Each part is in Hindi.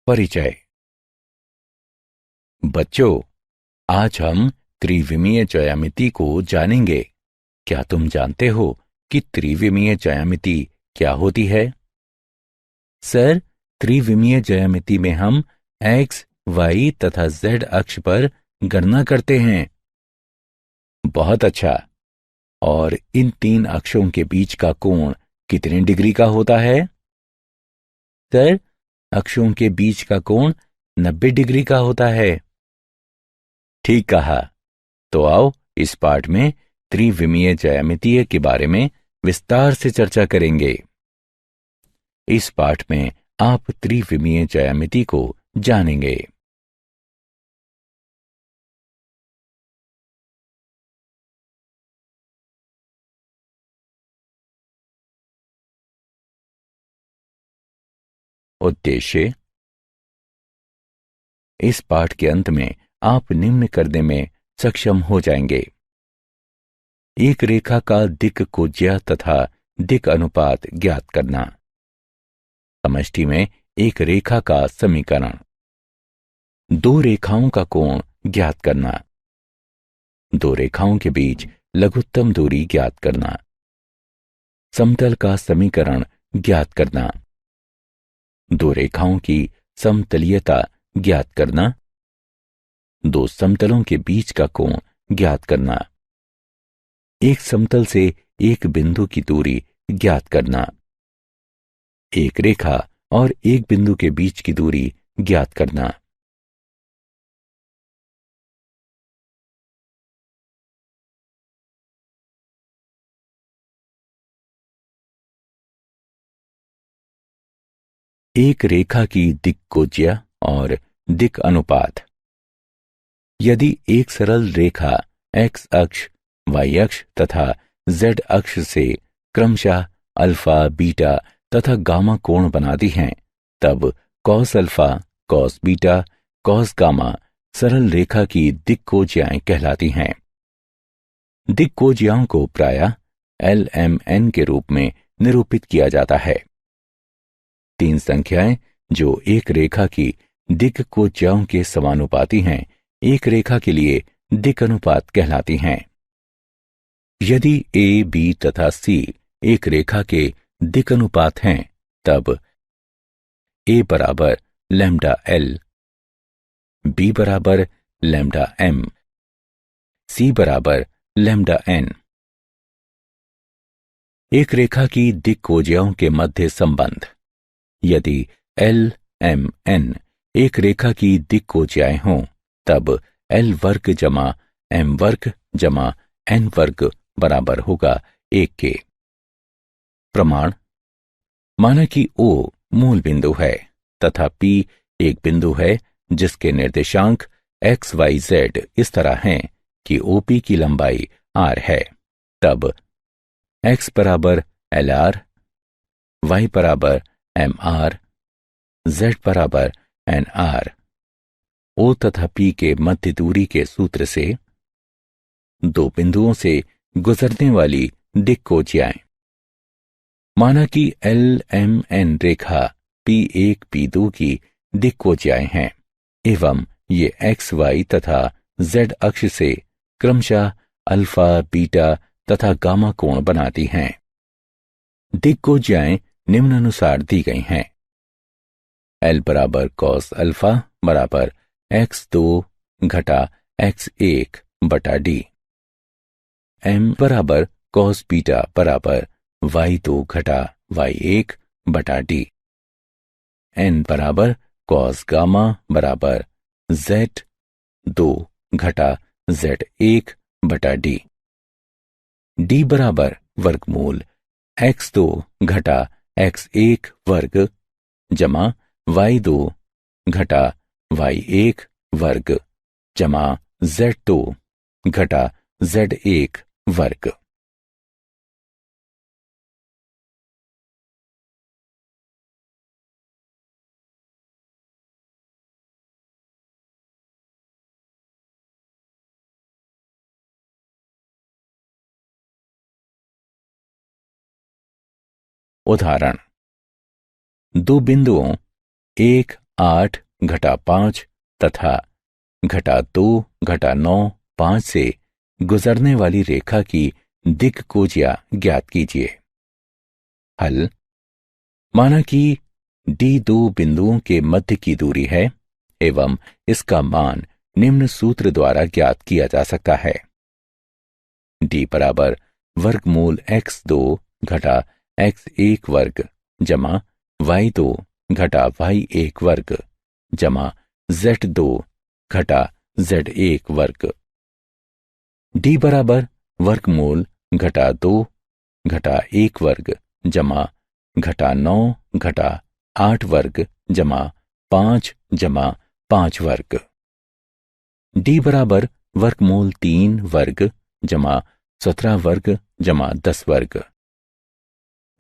परिचय। बच्चों, आज हम त्रिविमीय ज्यामिति को जानेंगे। क्या तुम जानते हो कि त्रिविमीय ज्यामिति क्या होती है? सर, त्रिविमीय ज्यामिति में हम एक्स, वाई तथा जेड अक्ष पर गणना करते हैं। बहुत अच्छा। और इन तीन अक्षों के बीच का कोण कितने डिग्री का होता है? सर, अक्षों के बीच का कोण 90 डिग्री का होता है। ठीक कहा। तो आओ इस पाठ में त्रिविमीय ज्यामिति के बारे में विस्तार से चर्चा करेंगे। इस पाठ में आप त्रिविमीय ज्यामिति को जानेंगे। उद्देश्य। इस पाठ के अंत में आप निम्न करने में सक्षम हो जाएंगे। एक रेखा का दिक् कोज्या तथा दिक् अनुपात ज्ञात करना। समष्टि में एक रेखा का समीकरण। दो रेखाओं का कोण ज्ञात करना। दो रेखाओं के बीच लघुत्तम दूरी ज्ञात करना। समतल का समीकरण ज्ञात करना। दो रेखाओं की समतलीयता ज्ञात करना। दो समतलों के बीच का कोण ज्ञात करना। एक समतल से एक बिंदु की दूरी ज्ञात करना। एक रेखा और एक बिंदु के बीच की दूरी ज्ञात करना। एक रेखा की दिक् कोज्या और दिक् अनुपात। यदि एक सरल रेखा एक्स अक्ष, वाई अक्ष तथा जेड अक्ष से क्रमशः अल्फा, बीटा तथा गामा कोण बनाती हैं, तब cos alpha, cos beta, cos gamma सरल रेखा की दिक् कोज्याएं कहलाती हैं। दिक् कोज्याओं को प्रायः LMN के रूप में निरूपित किया जाता है। तीन संख्याएं जो एक रेखा की दिक् कोज्याओं के समानुपाती हैं, एक रेखा के लिए दिक् अनुपात कहलाती हैं। यदि A, B तथा C एक रेखा के दिक् अनुपात हैं, तब A बराबर लैम्डा L, B बराबर लैम्डा M, C बराबर लैम्डा N। एक रेखा की दिक् कोज्याओं के मध्य संबंध। यदि LMN एक रेखा की दिक् कोज्याएं हों, तब L वर्ग जमा M वर्ग जमा N वर्ग बराबर होगा 1 के। प्रमाण। माना कि O मूल बिंदु है तथा P एक बिंदु है जिसके निर्देशांक x, y, z इस तरह हैं कि OP की लंबाई r है। तब x बराबर LR, y बराबर MR, z बराबर NR। O तथा P के मध्य दूरी के सूत्र से दो बिंदुओं से गुजरने वाली दिक् कोज्याएं। माना कि LMN रेखा P1, P2 की दिक् कोज्याएं हैं एवं ये x, y तथा z अक्ष से क्रमशः अल्फा, बीटा तथा गामा कोण बनाती हैं। दिक् कोज्याएं निम्नानुसार दी गई हैं। L बराबर कॉस अल्फा बराबर x2 घटा x1 बटा d। M बराबर कॉस बीटा बराबर y2 घटा y1 बटा d। N बराबर कॉस गामा बराबर z2 घटा z1 बटा d। d बराबर वर्गमूल x2 घटा x1 वर्ग जमा y2 घटा y1 वर्ग जमा z2 घटा z1 वर्ग। उदाहरण। दो बिंदुओं 1 8 घटा 5 तथा घटा 2 घटा 9 5 से गुजरने वाली रेखा की दिक्कोजिया ज्ञात कीजिए। हल। माना कि डी दो बिंदुओं के मध्य की दूरी है एवं इसका मान निम्न सूत्र द्वारा ज्ञात किया जा सकता है। डी बराबर वर्गमूल x2 घटा x1 वर्ग जमा y2 घटा y1 वर्ग जमा z2 घटा z1 वर्ग। डी बराबर वर्गमूल घटा 2 घटा 1 वर्ग जमा घटा 9 घटा 8 वर्ग जमा 5 जमा 5 वर्ग। डी बराबर वर्गमूल 3 वर्ग जमा 17 वर्ग जमा 10 वर्ग।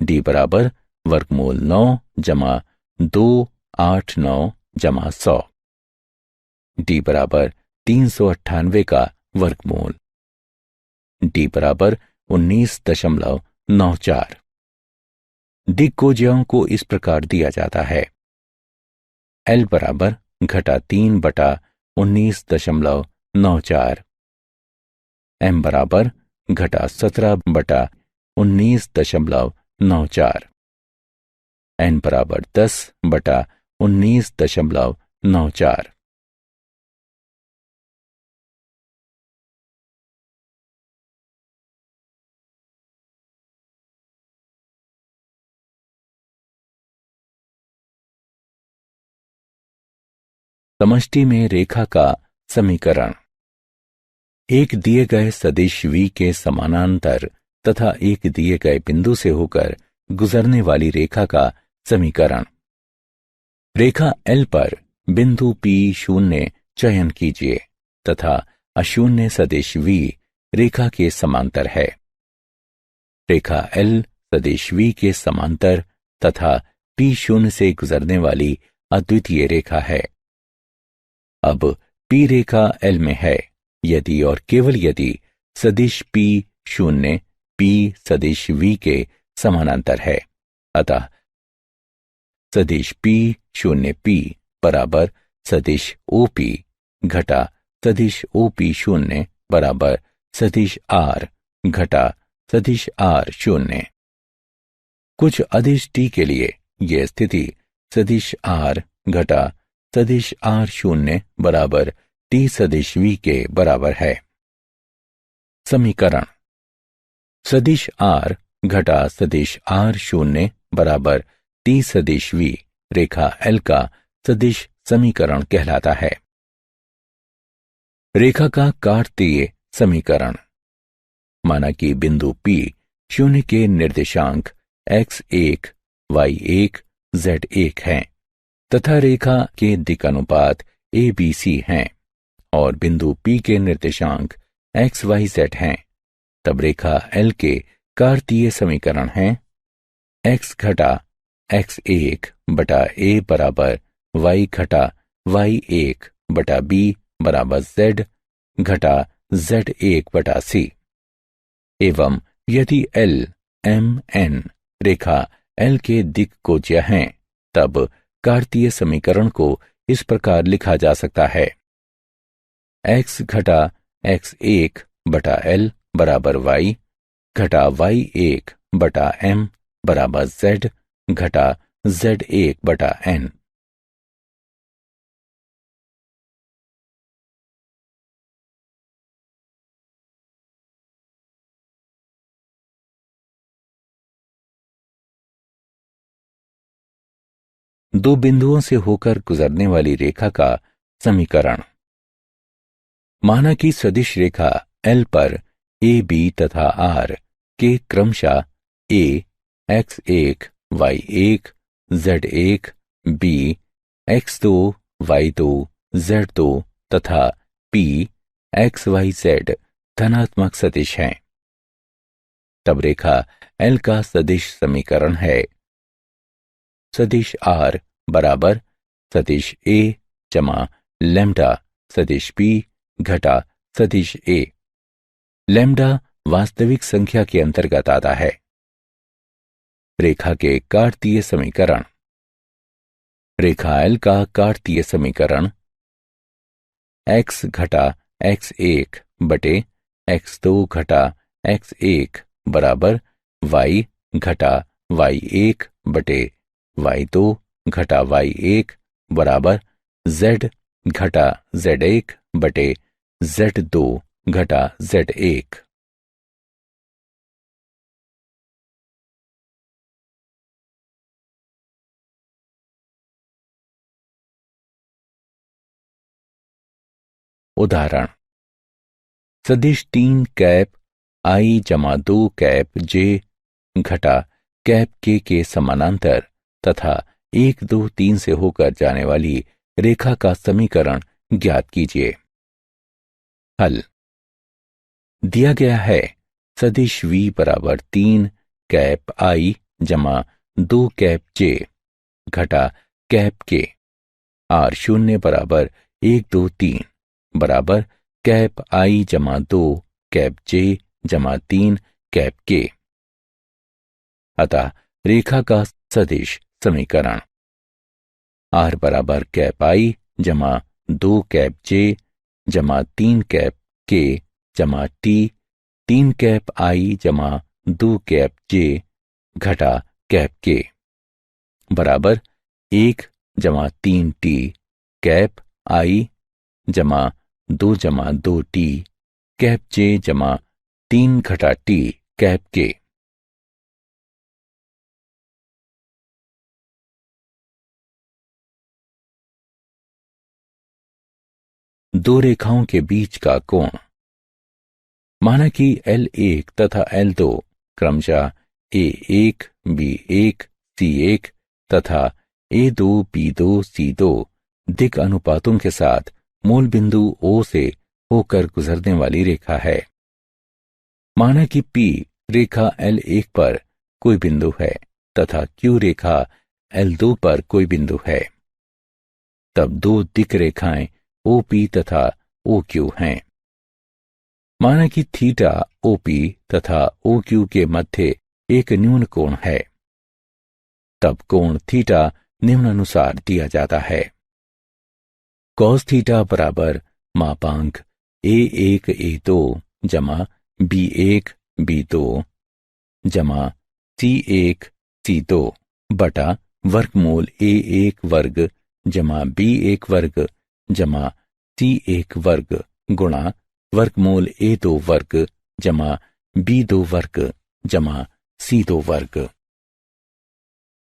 डी बराबर वर्गमूल 9 जमा 2 8 9 जमा 100। डी बराबर 398 का वर्गमूल। डी बराबर 19.94। दिक्कोजियाओं को इस प्रकार दिया जाता है। एल बराबर घटा 3 बटा 19.94, एम बराबर घटा 17 बटा 19.94, एन बराबर 10 बटा 19.94। समष्टि में रेखा का समीकरण। एक दिए गए सदिश v के समानांतर तथा एक दिए गए बिंदु से होकर गुजरने वाली रेखा का समीकरण। रेखा L पर बिंदु P0 चयन कीजिए तथा अशून्य सदिश v रेखा के समांतर है। रेखा L सदिश v के समांतर तथा P0 से गुजरने वाली अद्वितीय रेखा है। अब P रेखा L में है यदि और केवल यदि सदिश P0 P सदिश v के समानांतर है। अतः सदिश P0P बराबर सदिश OP घटा सदिश OP0 बराबर सदिश R घटा सदिश R0। कुछ अदिश t के लिए यह स्थिति सदिश R घटा सदिश R0 बराबर t सदिश v के बराबर है। समीकरण। सदिश R घटा सदिश R0 बराबर t सदिश v रेखा L का सदिश समीकरण कहलाता है। रेखा का काटतीय समीकरण। माना कि बिंदु P 0 के निर्देशांक x1 y1 z1 हैं तथा रेखा के दिक्अनुपात ABC हैं और बिंदु P के निर्देशांक xyz हैं, तब रेखा L के कार्तीय समीकरण हैं x घटा x1 बटा a बराबर y घटा y1 बटा b बराबर z घटा z1 बटा c। एवं यदि L M N रेखा L के दिक्कोज्या हैं तब कार्तीय समीकरण को इस प्रकार लिखा जा सकता है। x घटा x1 बटा L बराबर y घटा y1 बटा m बराबर z घटा z1 बटा n। दो बिंदुओं से होकर गुजरने वाली रेखा का समीकरण। माना कि सदिश रेखा L पर a b तथा r के क्रमशः a x1 y1 z1 b x2 y2 z2 तथा p xyz धनात्मक सदिश हैं। तब रेखा L का सदिश समीकरण है सदिश R बराबर सदिश A जमा लैम्डा सदिश P घटा सदिश A। लैम्डा वास्तविक संख्या के अंतर्गत आता है। रेखा के कार्तीय समीकरण। रेखा एल का काटतीय समीकरण x घटा x1 बटे x2 घटा x1 बराबर y घटा y1 बटे y2 घटा y1 बराबर z घटा z1 बटे z2 घटा z1। उदाहरण सदिश 3 कैप i जमा 2 कैप j घटा कैप के समानांतर तथा 1 2 3 से होकर जाने वाली रेखा का समीकरण ज्ञात कीजिए। हल दिया गया है सदिश v बराबर 3 कैप i जमा 2 कैप j घटा कैप के r0 बराबर 1 2 3 बराबर कैप i जमा 2 कैप j जमा 3 कैप के। अतः रेखा का सदिश समीकरण r बराबर कैप i जमा 2 कैप j जमा 3 कैप के जमा t 3 कैप i जमा 2 कैप j घटा कैप के बराबर 1 जमा 3 t कैप i जमा 2 जमा 2 t कैप j जमा 3 घटा t कैप के। दो रेखाओं के बीच का कोण माना कि L1 तथा L2 क्रमशः A1 B1 C1 तथा A2 B2 C2 दिक् अनुपातों के साथ मूल बिंदु O से होकर गुजरने वाली रेखा है। माना कि P रेखा L1 पर कोई बिंदु है तथा Q रेखा L2 पर कोई बिंदु है, तब दो दिक् रेखाएं OP तथा OQ हैं। माना कि थीटा OP तथा OQ के मध्य एक न्यून कोण है, तब कोण थीटा निम्नानुसार दिया जाता है। कॉस थीटा बराबर मापांक A1 A2 जमा B1 B2 जमा C1 C2 बटा वर्गमूल A1 वर्ग जमा B1 वर्ग जमा C1 वर्ग गुणा वर्गमूल A2 वर्ग जमा B2 वर्ग जमा C2 वर्ग।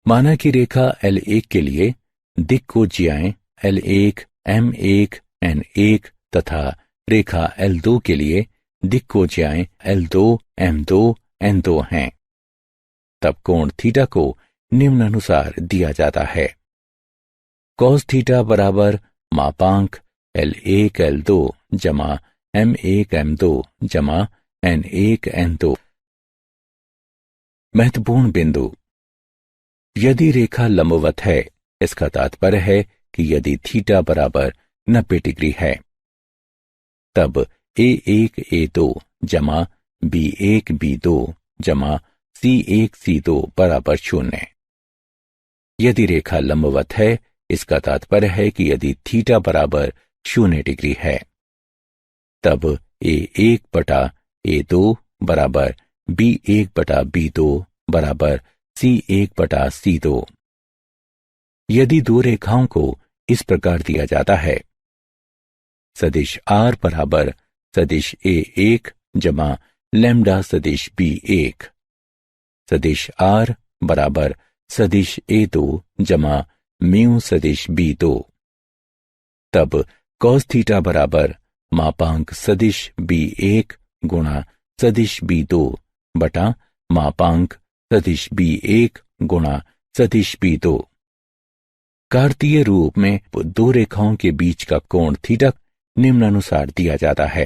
माना कि रेखा L1 के लिए दिक् कोज्याएं L1 M1 N1 तथा रेखा L2 के लिए दिक् कोज्याएं L2 M2 N2 हैं, तब कोण थीटा को निम्नानुसार दिया जाता है। कॉस थीटा बराबर मापांक L1 L2 जमा M1 M2 जमा N1 N2। महत्वपूर्ण बिंदु यदि रेखा लंबवत है, इसका तात्पर्य है कि यदि थीटा बराबर 90 डिग्री है, तब A1 A2 जमा B1 B2 जमा C1 C2 बराबर 0। यदि रेखा लंबवत है, इसका तात्पर्य है कि यदि थीटा बराबर 0 डिग्री है, तब A1 बटा A2 बराबर B1 बटा B2 बराबर C1 बटा C2। यदि दो रेखाओं को इस प्रकार दिया जाता है, सदिश R बराबर सदिश A1 जमा लैम्डा सदिश B1, सदिश R बराबर सदिश A2 जमा म्यू सदिश B2, तब कॉस थीटा बराबर मापांक सदिश B1 गुणा सदिश B2 बटा मापांक सदिश B1 गुणा सदिश B2। कार्तीय रूप में दो रेखाओं के बीच का कोण थीटा निम्नानुसार दिया जाता है।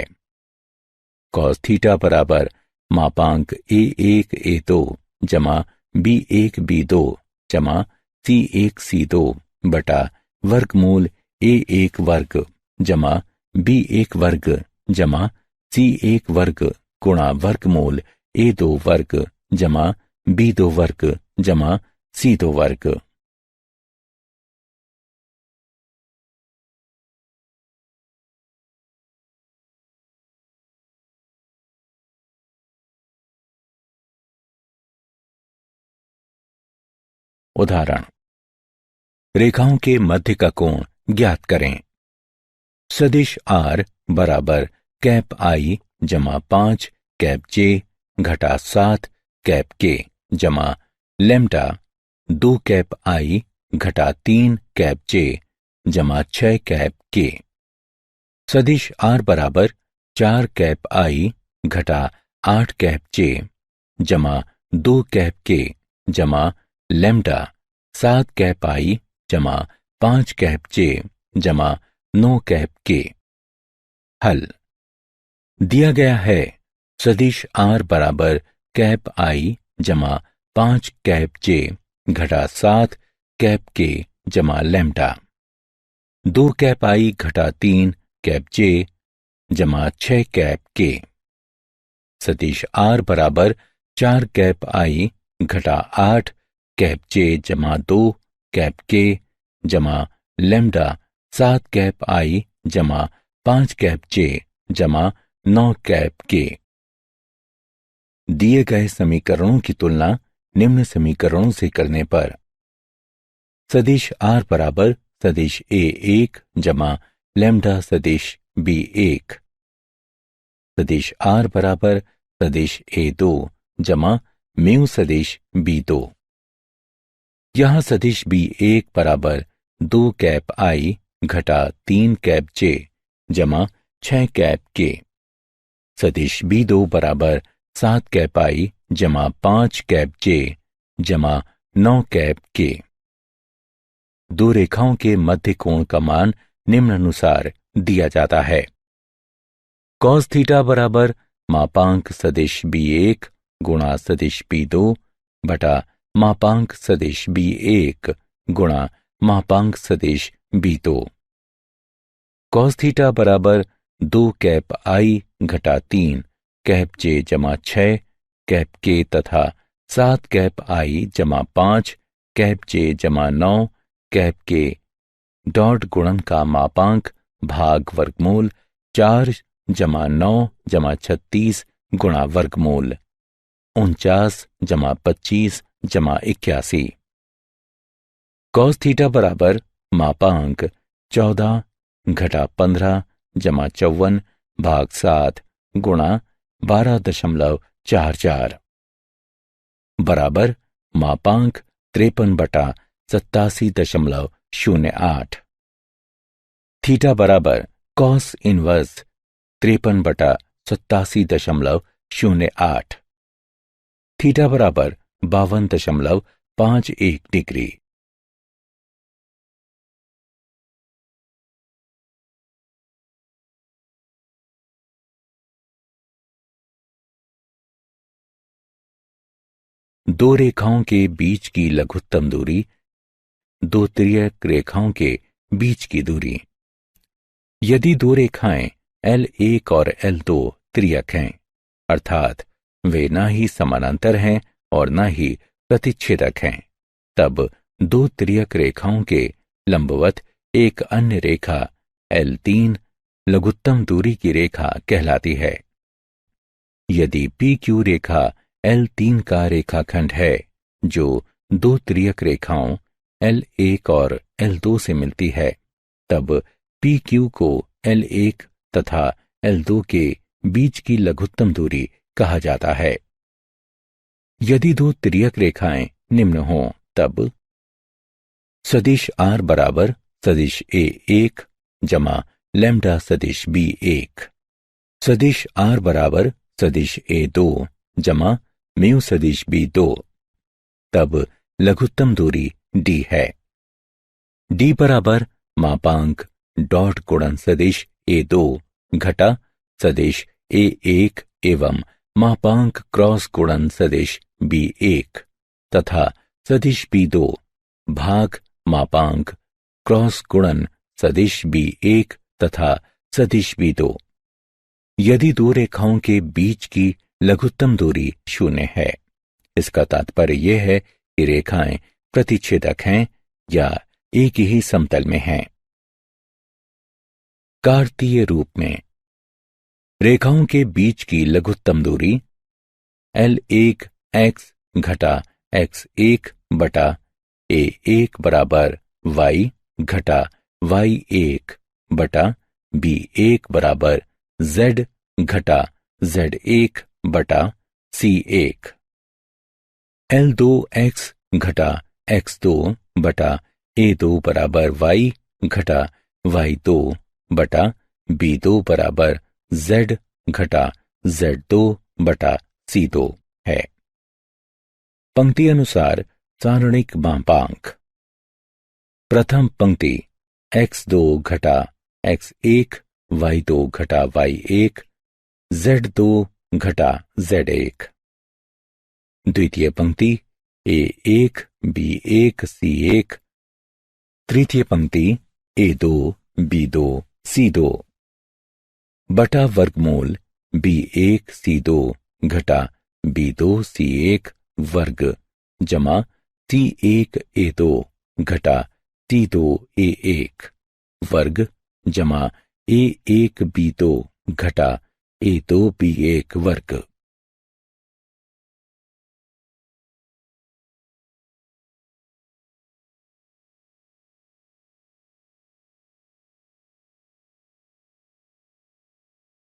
कॉस थीटा बराबर मापांक A1 A2 जमा B1 B2 जमा C1 C2 बटा वर्गमूल A1 वर्ग जमा B1 वर्ग जमा C1 वर्ग गुणा वर्गमूल A2 वर्ग जमा B2 वर्ग जमा C2 वर्ग। उदाहरण, रेखाओं के मध्य का कोण ज्ञात करें। सदिश R बराबर कैप I जमा 5 कैप J घटा 7 कैप K जमा लैम्ब्डा 2 कैप I घटा 3 कैप J जमा 6 कैप K। सदिश R बराबर 4 कैप I घटा 8 कैप J जमा 2 कैप K जमा लैम्ब्डा 7 कैप I जमा 5 कैप J जमा 9 कैप K। हल दिया गया है सदिश R बराबर कैप I जमा 5 कैप J घटा 7 कैप K जमा लैम्ब्डा 2 कैप I घटा 3 कैप J जमा 6 कैप K। सदिश R बराबर 4 कैप I घटा 8 कैप J जमा 2 कैप K जमा लैम्ब्डा 7 कैप I जमा 5 कैप J जमा 9 कैप K। दिए गए समीकरणों की तुलना निम्न समीकरणों से करने पर सदिश R बराबर सदिश A1 जमा लैम्ब्डा सदिश B1, सदिश R बराबर सदिश A2 जमा म्यू सदिश B2। यहां सदिश B1 बराबर 2 कैप I घटा 3 कैप J जमा 6 कैप K। सदिश B2 बराबर 7 कैप I जमा 5 कैप J जमा 9 कैप K। दो रेखाओं के मध्य कोण का मान निम्नानुसार दिया जाता है। कॉस थीटा बराबर मापांक सदिश B1 गुणा सदिश B2 बटा मापांक सदिश B1 गुणा मापांक सदिश B2। कॉस थीटा बराबर 2 कैप I घटा 3 कैप J जमा 6 कैप K तथा 7 कैप I जमा 5 कैप J जमा 9 कैप K डॉट गुणन का मापांक भाग वर्गमूल 4 जमा 9 जमा 36 गुणा वर्गमूल 49 जमा 25 जमा 81। कॉस थीटा बराबर मापांक 14 घटा 15 जमा 54 भाग 7 गुणा 12.44 बराबर मापांक 53 बटा 87.08। थीटा बराबर कॉस इनवर्स 53 बटा 87.08। थीटा बराबर 52.51 डिग्री। दो रेखाओं के बीच की लघुत्तम दूरी दो तिर्यक रेखाओं के बीच की दूरी। यदि दो रेखाएं L1 और L2 तिर्यक हैं, अर्थात वे ना ही समानांतर हैं और ना ही प्रतिच्छेदक हैं, तब दो तिर्यक रेखाओं के लंबवत एक अन्य रेखा L3 लघुत्तम दूरी की रेखा कहलाती है। यदि PQ रेखा L3 का रेखाखंड है जो दो तिर्यक रेखाओं L1 और L2 से मिलती है, तब PQ को L1 तथा L2 के बीच की लघुत्तम दूरी कहा जाता है। यदि दो तिर्यक रेखाएं निम्न हों, तब सदिश R बराबर सदिश A1 जमा लैम्ब्डा सदिश B1, सदिश R बराबर सदिश A2 जमा म्यू सदिश B2, तब लघुत्तम दूरी D है। D बराबर मापांक डॉट गुणन सदिश A2 घटा सदिश A1 एवं मापांक क्रॉस गुणन सदिश B1 तथा सदिश B2 भाग मापांक क्रॉस गुणन सदिश B1 तथा सदिश B2। यदि दो रेखाओं के बीच की लघुत्तम दूरी 0 है, इसका तात्पर्य यह है कि रेखाएं प्रतिच्छेदक हैं या एक ही समतल में हैं। कार्तीय रूप में रेखाओं के बीच की लघुत्तम दूरी L1 x घटा x1 बटा A1 बराबर Y घटा Y1 बटा B1 बराबर Z घटा Z1 बटा C1। L2X घटा X2 बटा A2 बराबर Y घटा Y2 बटा B2 बराबर Z घटा Z2 बटा C2 है। पंक्ति अनुसार सारणिक मापांक। प्रथम पंक्ति X2 घटा X1 Y2 घटा Y1 Z2 घटा Z1। द्वितीय पंक्ति A1 B1 C1। तृतीय पंक्ति A2 B2 C2 बटा वर्गमूल B1 C2 घटा B2 C1 वर्ग जमा C1 A2 घटा C2 A1 वर्ग जमा A1 B2 घटा A2 B1 वर्ग।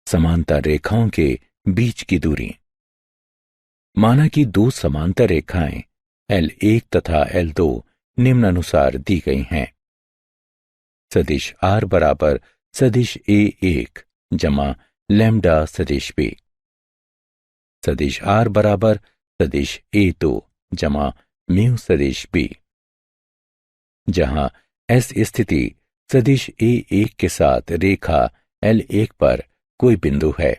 समांतर रेखाओं के बीच की दूरी। माना कि दो समांतर रेखाएं L1 तथा L2 निम्नानुसार दी गई हैं। सदिश R बराबर सदिश A1 जमा लैम्डा सदिश B। सदिश R बराबर सदिश A2 जमा म्यू सदिश B। जहां S स्थिति सदिश A1 के साथ रेखा L1 पर कोई बिंदु है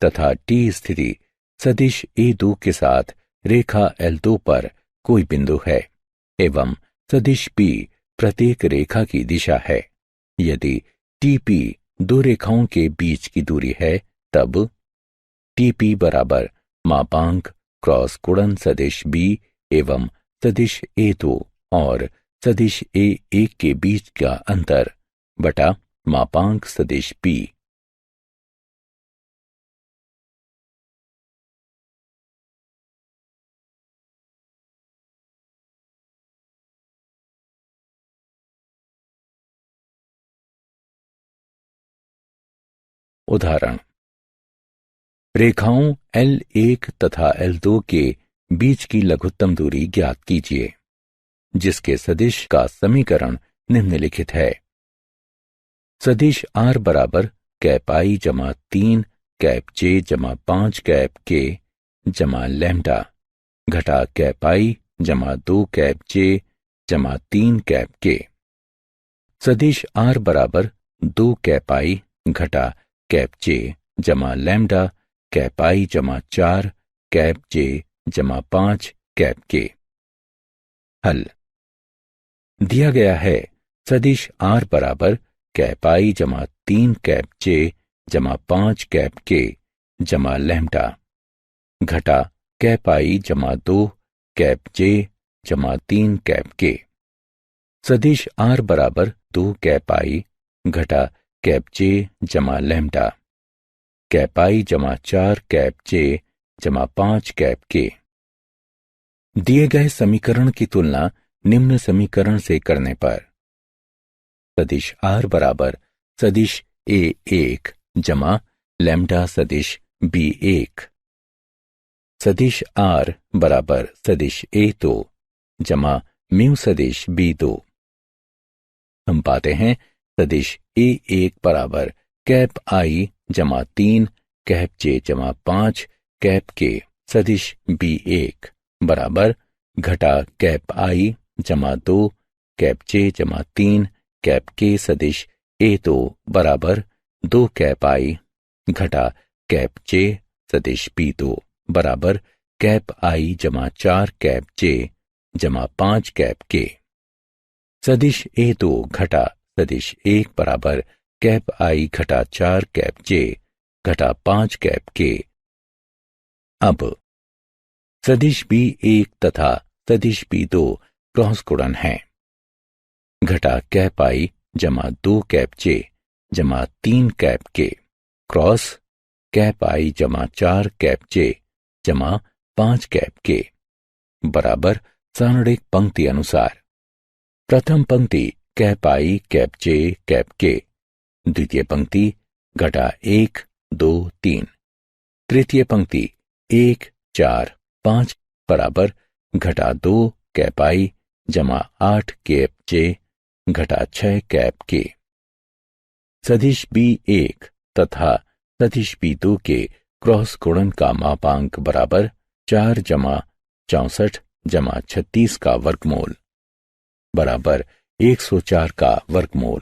तथा T स्थिति सदिश A2 के साथ रेखा L2 पर कोई बिंदु है एवं सदिश P प्रत्येक रेखा की दिशा है। यदि TP दो रेखाओं के बीच की दूरी है तब TP बराबर मापांक क्रॉस गुणन सदिश B एवं सदिश A2 और सदिश A1 के बीच का अंतर बटा मापांक सदिश P। उदाहरण। रेखाओं L1 तथा L2 के बीच की लघुत्तम दूरी ज्ञात कीजिए, जिसके सदिश का समीकरण निम्नलिखित है। सदिश R बराबर कैप I जमा 3 कैप J जमा 5 कैप K जमा लैम्डा घटा कैप I जमा 2 कैप J जमा 3 कैप K। सदिश R बराबर 2 कैप I घटा कैप J जमा लैम्डा कैप I जमा 4 कैप J जमा 5 कैप K। हल। दिया गया है सदिश R बराबर कैप I जमा 3 कैप J जमा 5 कैप K जमा लैम्डा घटा कैप I जमा 2 कैप J जमा 3 कैप K। सदिश R बराबर 2 कैप I घटा कैप J जमा लैम्डा कैप I जमा 4 कैप J जमा 5 कैप K। दिए गए समीकरण की तुलना निम्न समीकरण से करने पर सदिश R बराबर सदिश A1 जमा लैम्डा सदिश B1 सदिश R बराबर सदिश A2 जमा म्यू सदिश B2। हम पाते हैं सदिश A1 बराबर कैप I जमा 3 कैप J जमा 5 कैप K सदिश B1 बराबर घटा कैप I जमा 2 कैप J जमा 3 कैप K सदिश A2 बराबर 2 कैप I घटा कैप J सदिश B2 बराबर कैप I जमा 4 कैप J जमा 5 कैप K। सदिश A2 घटा सदिश 1 बराबर कैप I घटा 4 कैप J घटा 5 कैप K। अब सदिश B1 तथा सदिश B2 क्रॉस गुणन है। घटा कैप I जमा 2 कैप J जमा 3 cap K cross cap I जमा 4 कैप J जमा 5 कैप K बराबर सारणिक पंक्ति अनुसार। प्रथम पंक्ति कैप आई कैप जे कैप के, द्वितीय पंक्ति घटा 1 2 3, तृतीय पंक्ति 1 4 5 बराबर घटा 2 कैप आई जमा 8 कैप जे घटा 6 कैप के। सदिश B1 तथा सदिश B2 के क्रॉस गुणन का मापांक बराबर 4 जमा 64 जमा 36 का वर्गमूल बराबर 104 का वर्गमूल।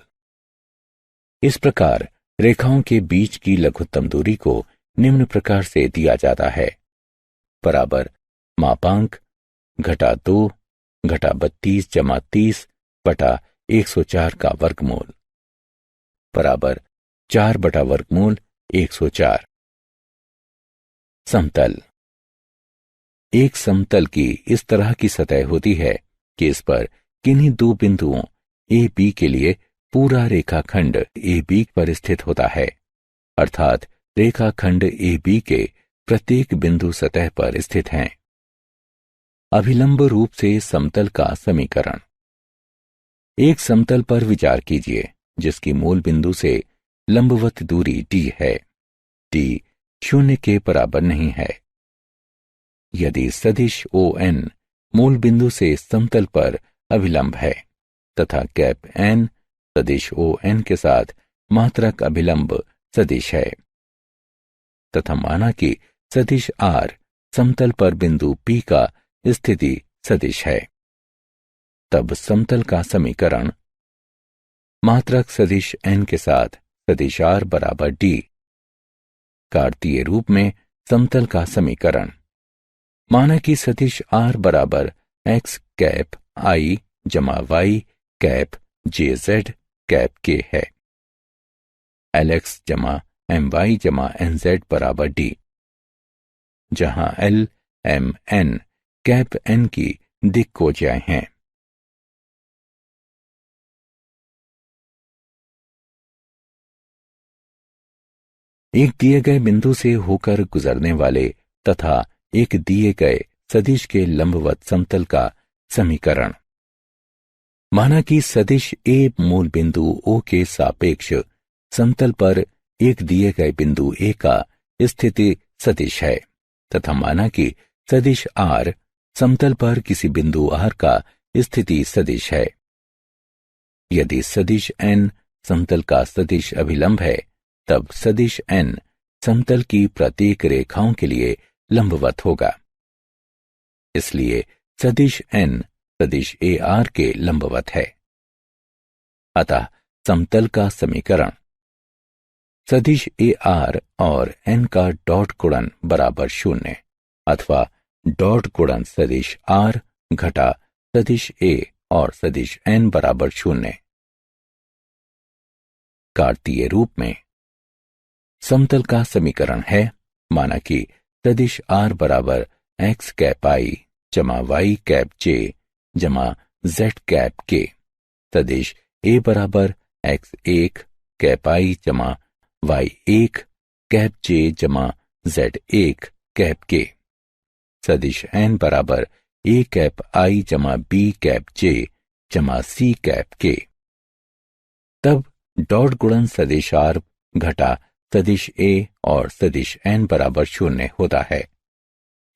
इस प्रकार रेखाओं के बीच की लघुत्तम दूरी को निम्न प्रकार से दिया जाता है बराबर मापांक घटा 2 घटा 32 जमा 30 बटा 104 का वर्गमूल बराबर 4 बटा वर्गमूल 104। समतल। एक समतल की इस तरह की सतह होती है कि इस पर किन्हीं दो बिंदुओं ए बी के लिए पूरा रेखाखंड ए बी पर स्थित होता है, अर्थात रेखाखंड ए बी के प्रत्येक बिंदु सतह पर स्थित हैं। अभिलंब रूप से समतल का समीकरण। एक समतल पर विचार कीजिए जिसकी मूल बिंदु से लंबवत दूरी d है। d 0 के बराबर नहीं है। यदि सदिश ON मूल बिंदु से समतल पर अभिलंब है तथा कैप n सदिश ON के साथ मात्रक अभिलंब सदिश है तथा माना कि सदिश R समतल पर बिंदु P का स्थिति सदिश है, तब समतल का समीकरण मात्रक सदिश n के साथ सदिश R बराबर d। कार्तीय रूप में समतल का समीकरण। माना कि सदिश R बराबर x कैप I जमा y cap JZ cap k है। LX जमा MY जमा NZ बराबर d, जहां L M N cap n की दिक्कोजाएं हैं। एक दिए गए बिंदु से होकर गुजरने वाले तथा एक दिए गए सदिश के लंबवत समतल का समीकरण। माना कि सदिश A मूल बिंदु O के सापेक्ष समतल पर एक दिए गए बिंदु A का स्थिति सदिश है तथा माना कि सदिश R समतल पर किसी बिंदु R का स्थिति सदिश है। यदि सदिश N समतल का सदिश अभिलंब है तब सदिश N समतल की प्रत्येक रेखाओं के लिए लंबवत होगा। इसलिए सदिश N सदिश AR के लंबवत है। अतः समतल का समीकरण सदिश AR और N का डॉट गुणन बराबर 0 अथवा डॉट गुणन सदिश R घटा सदिश A और सदिश N बराबर 0। कार्तीय रूप में समतल का समीकरण है। माना कि सदिश R बराबर x कैप I जमा y कैप J जमा z कैप K, सदिश A बराबर x1 कैप I जमा y1 कैप J जमा z1 कैप K, सदिश N बराबर A कैप I जमा B कैप J जमा C कैप K। तब डॉट गुणन सदिश R घटा सदिश A और सदिश N बराबर 0 होता है।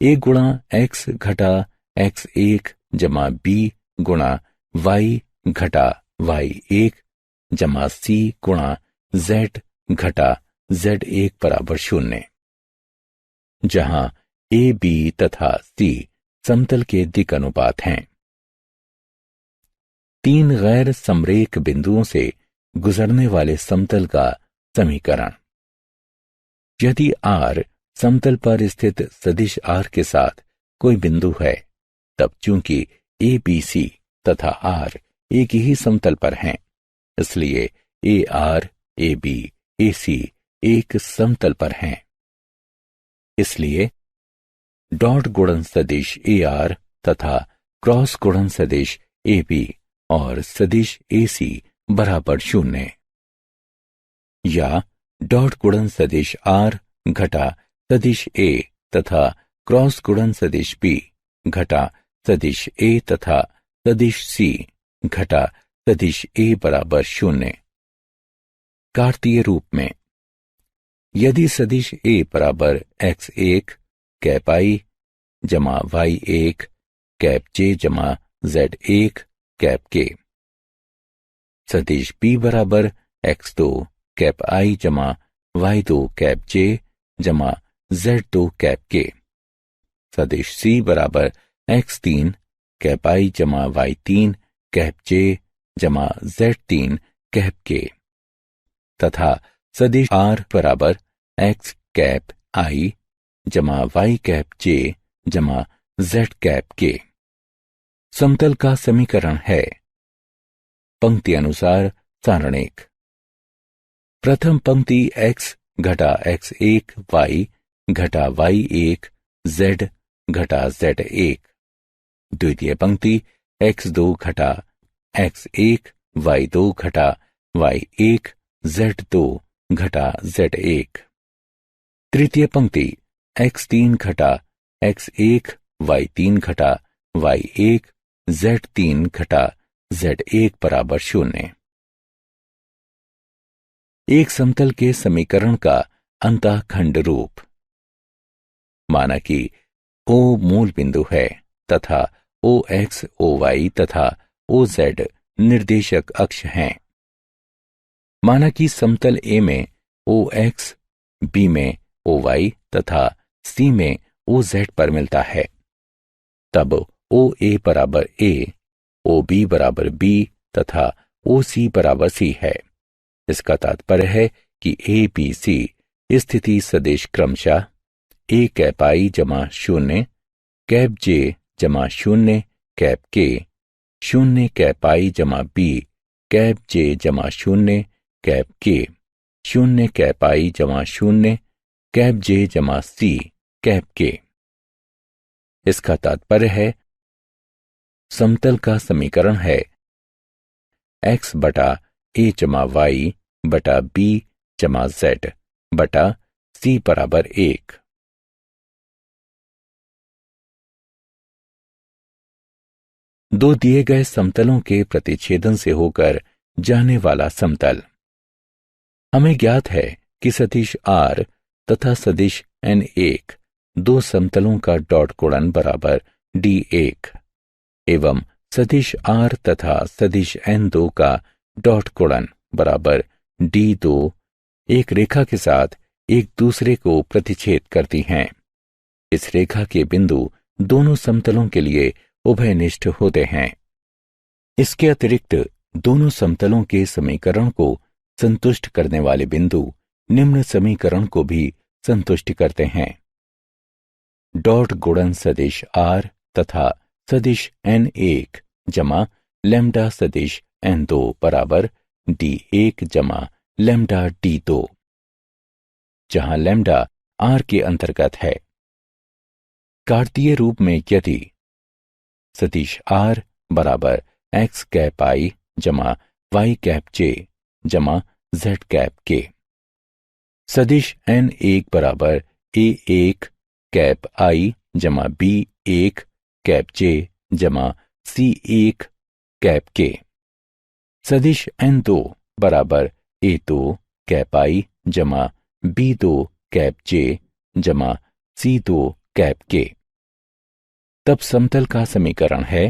A गुणा x घटा x1 जमा B गुणा y घटा y1 जमा C गुणा z घटा z1 बराबर 0, जहां A B तथा C समतल के दिक् अनुपात हैं। तीन गैर समरेख बिंदुओं से गुजरने वाले समतल का समीकरण। यदि R समतल पर स्थित सदिश R के साथ कोई बिंदु है तब चूंकि ABC तथा R एक ही समतल पर हैं, इसलिए AR AB AC एक समतल पर हैं। इसलिए डॉट गुणन सदिश AR तथा क्रॉस गुणन सदिश AB और सदिश AC बराबर 0, या डॉट गुणन सदिश R घटा सदिश A तथा क्रॉस गुणन सदिश B घटा सदिश A तथा सदिश C घटा सदिश ए बराबर 0। कार्तीय रूप में यदि सदिश ए बराबर x1 कैप i जमा y1 कैप j जमा z1 कैप k, सदिश b बराबर x2 कैप i जमा y2 कैप j जमा z2 कैप k, सदिश c बराबर x3 कैप i जमा y3 कैप j जमा z3 कैप k, तथा सदिश r बराबर x कैप i जमा y कैप j जमा z कैप k। समतल का समीकरण है पंक्ति अनुसार सारणिक। प्रथम पंक्ति x घटा x1 y घटा y1 z घटा z1। द्वितीय पंक्ति x2 घटा x1 y2 घटा y1 z2 घटा z1। तृतीय पंक्ति x3 घटा x1 y3 घटा y1 z3 घटा z1 बराबर 0। एक समतल के समीकरण का अंतःखंड रूप। माना कि O मूल बिंदु है तथा OX, OY तथा OZ निर्देशक अक्ष हैं। माना कि समतल A में OX, B में OY तथा C में OZ पर मिलता है, तब OA बराबर A, OB बराबर B तथा OC बराबर C है। इसका तात्पर्य है कि ABC स्थिति सदिश क्रमशः A कैप I जमा 0 कैप J जमा 0 कैप K, 0 कैप I जमा B कैप J जमा 0 कैप K, 0 कैप I जमा 0 कैप J जमा C कैप K। इसका तात्पर्य है समतल का समीकरण है x बटा a जमा y बटा b जमा z बटा c बराबर 1। दो दिए गए समतलों के प्रतिच्छेदन से होकर जाने वाला समतल। हमें ज्ञात है कि सदिश r तथा सदिश n1 दो समतलों का डॉट गुणन बराबर d1 एवं सदिश r तथा सदिश n2 का डॉट गुणन बराबर d2 एक रेखा के साथ एक दूसरे को प्रतिच्छेद करती हैं। इस रेखा के बिंदु दोनों समतलों के लिए उभयनिष्ठ होते हैं। इसके अतिरिक्त दोनों समतलों के समीकरण को संतुष्ट करने वाले बिंदु निम्न समीकरण को भी संतुष्ट करते हैं। डॉट गुणन सदिश r तथा सदिश n1 जमा लैम्डा सदिश n2 बराबर d1 जमा लैम्डा d2, जहां लैम्डा r के अंतर्गत है। कार्तीय रूप में यदि सदिश r बराबर x कैप i जमा y कैप j जमा z कैप k, सदिश n1 बराबर a1 कैप i जमा b1 कैप j जमा c1 कैप k, सदिश n2 बराबर a2 कैप i जमा b2 कैप j जमा c2 कैप k। तब समतल का समीकरण है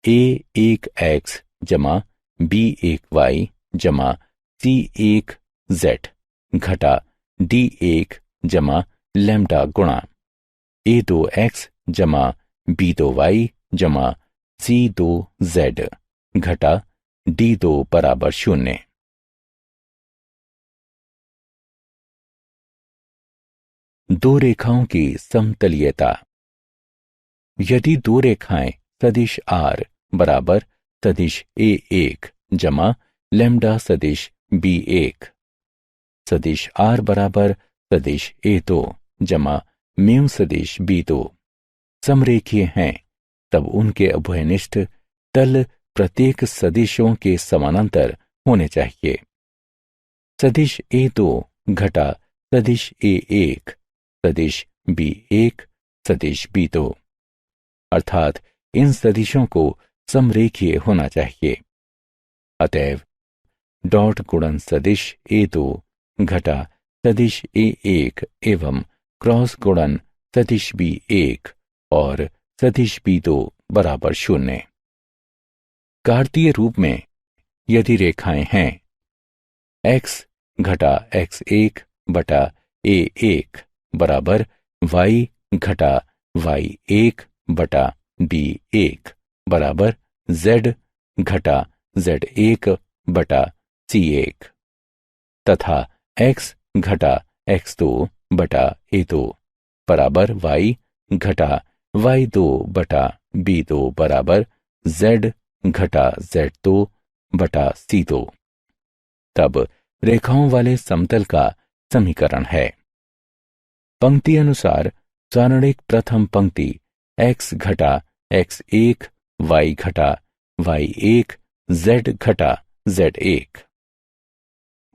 a1x जमा b1y जमा c1z घटा d1 जमा लैम्डा गुणा a2x जमा b2y जमा c2z घटा d2 बराबर 0। दो रेखाओं की समतलीयता। यदि दो रेखाएं सदिश r बराबर सदिश a1 जमा लैम्डा सदिश b1, सदिश r बराबर सदिश a2 जमा म्यू सदिश b2 समरेखीय हैं, तब उनके उभयनिष्ठ तल प्रत्येक सदिशों के समानांतर होने चाहिए। सदिश a2 घटा सदिश a1 सदिश b1 सदिश b2, अर्थात इन सदिशों को समरेखीय होना चाहिए। अतएव डॉट गुणन सदिश A2 घटा सदिश A1 एवं क्रॉस गुणन सदिश B1 और सदिश B2 बराबर 0। कार्तीय रूप में यदि रेखाएं हैं x घटा x1 बटा A1 बराबर y घटा y1 बटा B1 बराबर z घटा z1 बटा C1 तथा x घटा x2 बटा A2 बराबर y घटा y2 बटा B2 बराबर z घटा z2 बटा C2, तब रेखाओं वाले समतल का समीकरण है। पंक्ति अनुसार सारणिक प्रथम पंक्ति x घटा x1 y घटा y1 z घटा z1,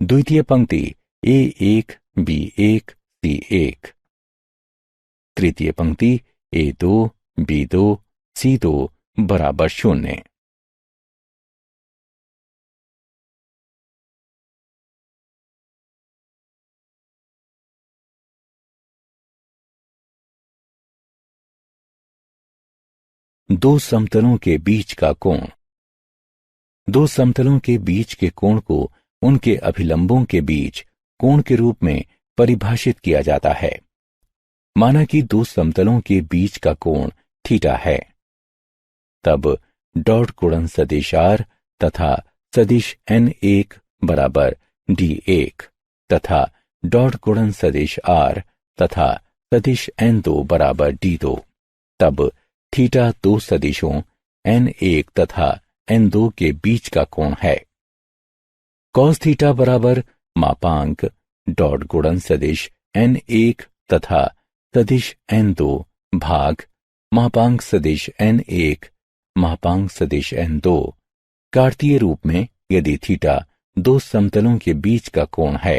द्वितीय पंक्ति A1 B1 C1, तृतीय पंक्ति A2 B2 C2 बराबर 0। दो समतलों के बीच का कोण। दो समतलों के बीच के कोण को उनके अभिलंबों के बीच कोण के रूप में परिभाषित किया जाता है। माना कि दो समतलों के बीच का कोण थीटा है, तब डॉट गुणन सदिश R तथा सदिश N1 बराबर D1 तथा डॉट गुणन सदिश R तथा सदिश N2 बराबर D2, तब थीटा दो सदिशों N1 तथा N2 के बीच का कोण है। कॉस थीटा बराबर मापांक डॉट गुणन सदिश N1 तथा सदिश N2 भाग मापांक सदिश N1 मापांक सदिश N2। कार्तीय रूप में यदि थीटा दो समतलों के बीच का कोण है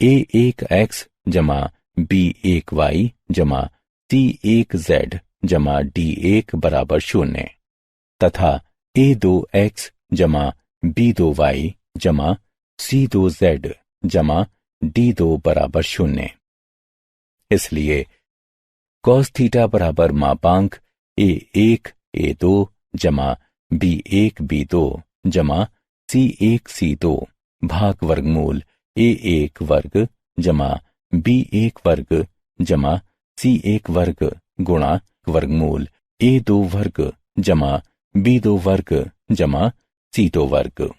A1x जमा B1y जमा C1z जमा D1 बराबर 0 तथा A2x जमा B2y जमा C2z जमा D2 बराबर 0। इसलिए cos थीटा बराबर मापांक A1 A2 जमा B1 B2 जमा C1 C2 भाग वर्गमूल A1 वर्ग जमा B1 वर्ग जमा C1 वर्ग गुणा वर्गमूल A2 वर्ग जमा B2 वर्ग जमा C2 वर्ग।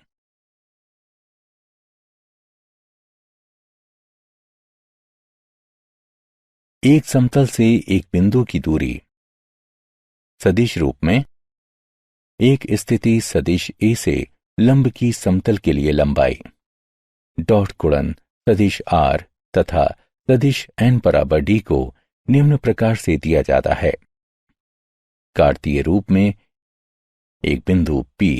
एक समतल से एक बिंदु की दूरी। सदिश रूप में एक स्थिति सदिश A से लंब की समतल के लिए लंबाई डॉट गुणन सदिश R तथा सदिश N बराबर D को निम्न प्रकार से दिया जाता है। कार्तीय रूप में एक बिंदु P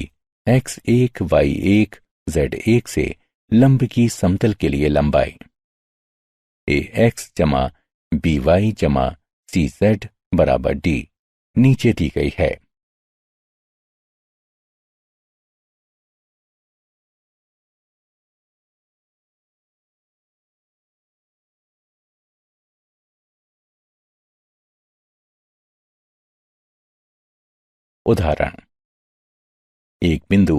x1 y1 z1 से लंब की समतल के लिए लंबाई ax जमा by जमा cz बराबर D नीचे दी गई है। उदाहरण, एक बिंदु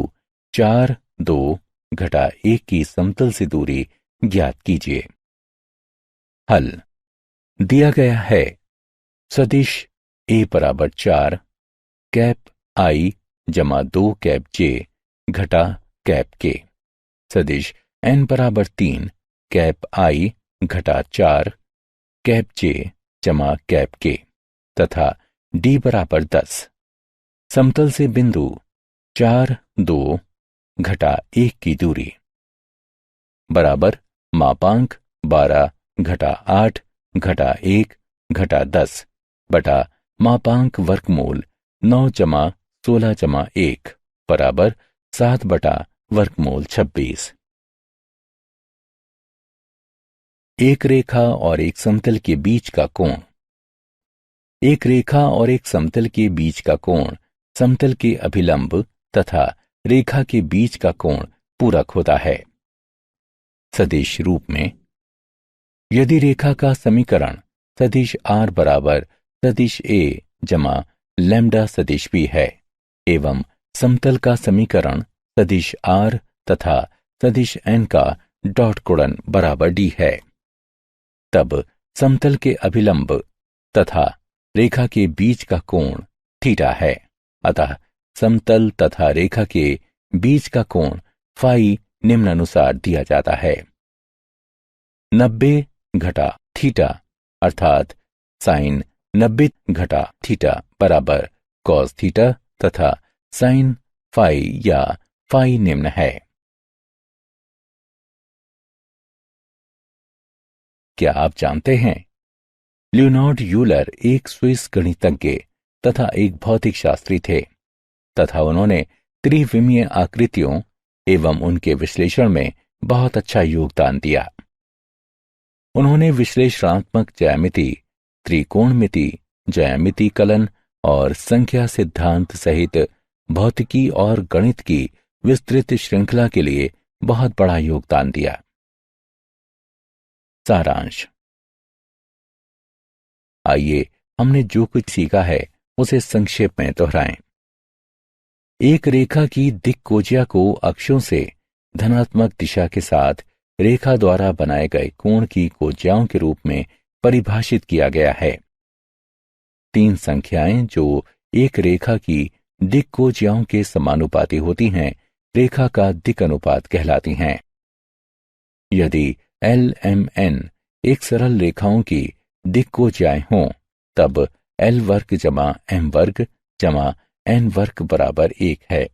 4 2 घटा 1 की समतल से दूरी ज्ञात कीजिए। हल दिया गया है सदिश A बराबर 4 कैप I जमा 2 कैप J घटा कैप K, सदिश N बराबर 3 कैप I घटा 4 कैप J जमा कैप K तथा D बराबर 10। समतल से बिंदु 4 2 घटा 1 की दूरी बराबर मापांक 12 घटा 8 घटा 1 घटा 10 बटा मापांक वर्गमूल 9 जमा 16 जमा 1 बराबर 7 बटा वर्गमूल 26। एक रेखा और एक समतल के बीच का कोण। एक रेखा और एक समतल के बीच का कोण समतल के अभिलंब तथा रेखा के बीच का कोण पूरक होता है। सदिश रूप में, यदि रेखा का समीकरण सदिश r बराबर सदिश a जमा लैम्ब्डा सदिश b है एवं समतल का समीकरण सदिश r तथा सदिश n का डॉट गुणन बराबर d है, तब समतल के अभिलंब तथा रेखा के बीच का कोण थीटा है। अतः समतल तथा रेखा के बीच का कोण फाई निम्नानुसार दिया जाता है: 90 घटा थीटा अर्थात साइन 90 घटा थीटा बराबर कॉस थीटा तथा साइन फाई या फाई निम्न है। क्या आप जानते हैं, लियोनार्ड यूलर एक स्विस गणितज्ञ तथा एक भौतिक शास्त्री थे तथा उन्होंने त्रिविमीय आकृतियों एवं उनके विश्लेषण में बहुत अच्छा योगदान दिया। उन्होंने विश्लेषणात्मक ज्यामिति, त्रिकोणमिति, ज्यामिति कलन और संख्या सिद्धांत सहित भौतिकी और गणित की विस्तृत श्रृंखला के लिए बहुत बड़ा योगदान दिया। सारांश। आइए हमने जो कुछ सीखा है उसे संक्षेप में दोहराएं। एक रेखा की दिक्कोजिया को अक्षों से धनात्मक दिशा के साथ रेखा द्वारा बनाए गए कोण की कोजियाओं के रूप में परिभाषित किया गया है। 3 संख्याएं जो एक रेखा की दिक्कोजियाओं के समानुपाती होती हैं, रेखा का दिक् अनुपात कहलाती हैं। यदि LMN एक सरल रेखाओं की दिक्कोजियाएं हों, तब L वर्ग जमा M वर्ग जमा N वर्ग बराबर 1 है।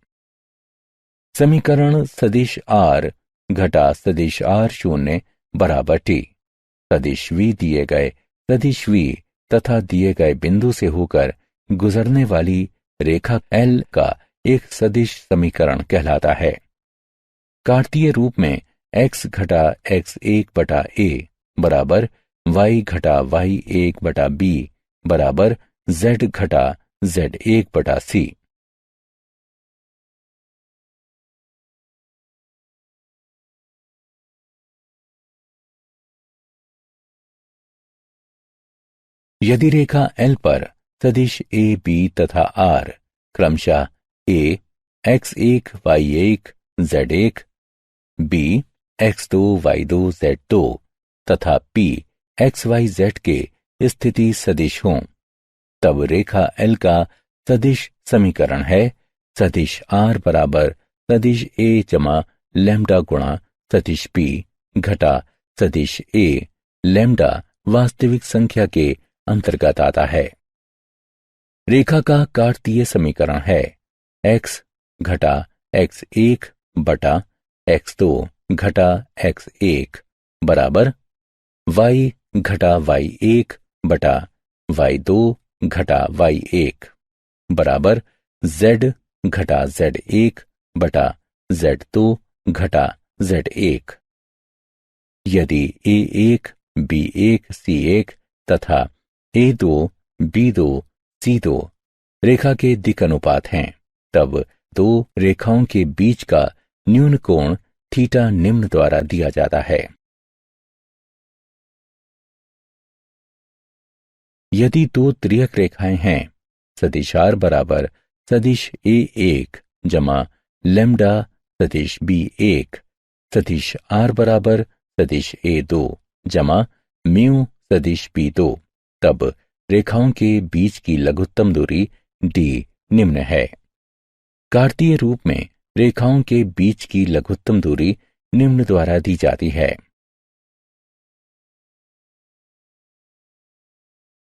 समीकरण सदिश R घटा सदिश R0 बराबर T सदिश V दिए गए सदिश V तथा दिए गए बिंदु से होकर गुजरने वाली रेखा L का एक सदिश समीकरण कहलाता है। कार्तीय रूप में x घटा x1 बटा a बराबर y घटा y1 बटा b बराबर z घटा z1 बटा c। यदि रेखा L पर सदिश a, b तथा r क्रमशः a x1 y1 z1, b x2 y2 z2 तथा p x y z के स्थिति सदिश हों, तब रेखा L का सदिश समीकरण है सदिश r बराबर सदिश a जमा लैम्ब्डा गुणा सदिश p घटा सदिश a लैम्ब्डा वास्तविक संख्या के अंतर्गत आता है। रेखा का कार्तीय समीकरण है x घटा x1 बटा x2 घटा x1 बराबर y घटा y1 बटा y2 घटा y1 बराबर z घटा z1 बटा z2 घटा z1। यदि a1 b1 c1 तथा a2 b2 c2 रेखा के दिक् अनुपात हैं, तब दो रेखाओं के बीच का न्यून कोण थीटा निम्न द्वारा दिया जाता है। यदि दो त्रियक रेखाएं हैं, सदिश r बराबर सदिश a1 जमा लैम्ब्डा सदिश b1 सदिश r बराबर सदिश a2 जमा म्यू सदिश b2, तब रेखाओं के बीच की लघुत्तम दूरी d निम्न है। कार्तीय रूप में रेखाओं के बीच की लघुत्तम दूरी निम्न द्वारा दी जाती है।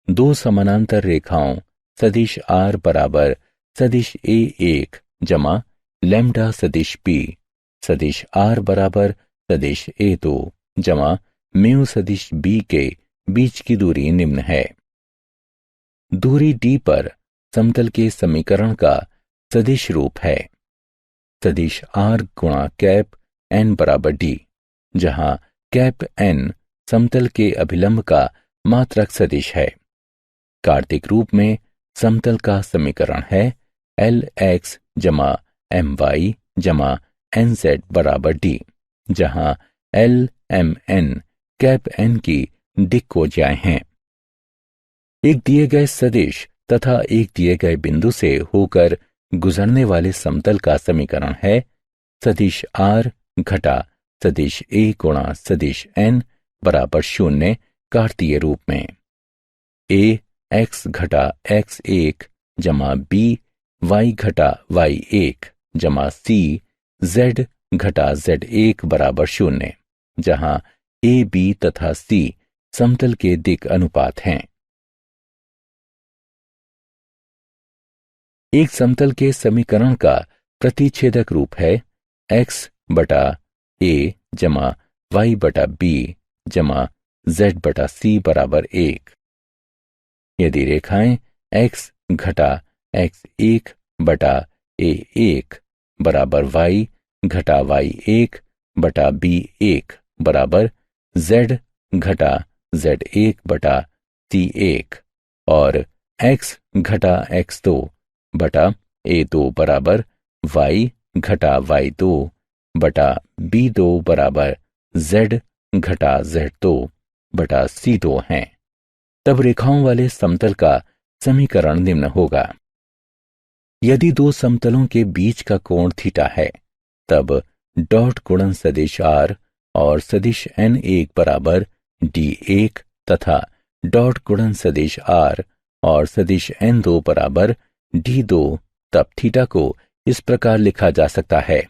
दो समानांतर रेखाओं सदिश r बराबर सदिश a1 जमा लैम्ब्डा सदिश p सदिश r बराबर सदिश a2 जमा म्यू सदिश b के बीच की दूरी निम्न है। दूरी d पर समतल के समीकरण का सदिश रूप है सदिश r गुणा कैप n बराबर d, जहां कैप n समतल के अभिलंब का मात्रक सदिश है। कार्तिक रूप में समतल का समीकरण है एल एक्स जमा एम वाई जमा एन जेड बराबर डी, जहां L M N cap N की दिक्कोजाएं हैं। एक दिए गए सदिश तथा एक दिए गए बिंदु से होकर गुजरने वाले समतल का समीकरण है सदिश आर घटा सदिश ए गुणा सदिश एन बराबर 0 कार्तीय रूप में। ए एक्स घटा एक्स एक जमा बी वाई घटा वाई एक जमा सी जेड घटा जेड एक बराबर 0, जहां ए बी तथा सी समतल के दिक् अनुपात हैं। एक समतल के समीकरण का प्रतिच्छेदक रूप है एक्स बटा ए जमा वाई बटा बी जमा जेड बटा सी बराबर 1। यदि रेखाएं एक्स घटा एक्स एक बटा ए एक बराबर वाई घटा वाई एक बटा बी एक बराबर जेड घटा जेड एक बटा सी एक और एक्स घटा एक्स दो बटा ए दो बराबर वाई घटा वाई दो बटा बी दो बराबर जेड घटा जेड दो बटा सी दो हैं, तब रेखाओं वाले समतल का समीकरण निम्न होगा। यदि दो समतलों के बीच का कोण थीटा है, तब डॉट गुणन सदिश आर और सदिश एन एक बराबर डी एक तथा डॉट गुणन सदिश आर और सदिश एन दो बराबर डी दो, तब थीटा को इस प्रकार लिखा जा सकता है।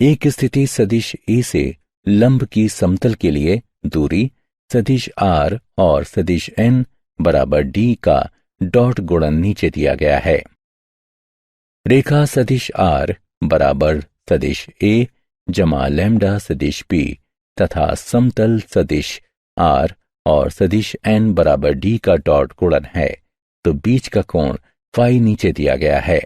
एक स्थिति सदिश ए से लंब की समतल के लिए दूरी सदिश आर और सदिश एन बराबर डी का डॉट गुणन नीचे दिया गया है। रेखा सदिश आर बराबर सदिश ए जमा लैम्डा सदिश बी तथा समतल सदिश आर और सदिश एन बराबर डी का डॉट गुणन है, तो बीच का कोण फाई नीचे दिया गया है।